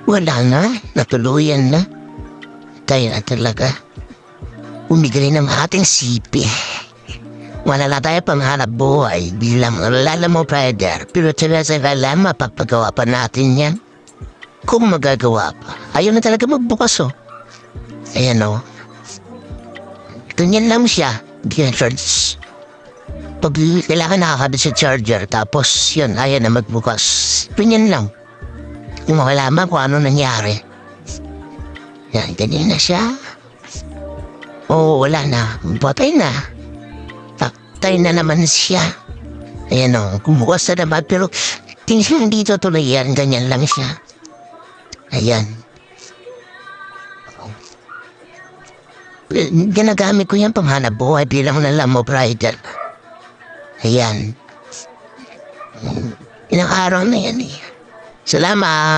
Wala na, natuluyan na. Tayo na talaga. Umigay ng ating sipi. Wala na tayo panghanap buhay bilang lalamo rider. Pero talaga alam, mapapagawa pa natin yan. Kung magagawa pa. Ayaw na talaga magbukas oh. Ayan oh. Ganyan lang siya. Ganyan charge. Pag kailangan nakakabit sa charger, tapos yun, ayaw na magbukas. Ganyan lang. Yung makalaman kung ano nangyari. Yan, ganyan na siya. Oo, wala na. Patay na. Patay na naman siya. Ayan o, kumukas na naman. Pero tingnan dito tuloy yan. Ganyan lang siya. Ayan. Ginagamit ko yan panghanap buhay bilang lalamo rider. Ayan. Ilang araw na yan eh. Salamat!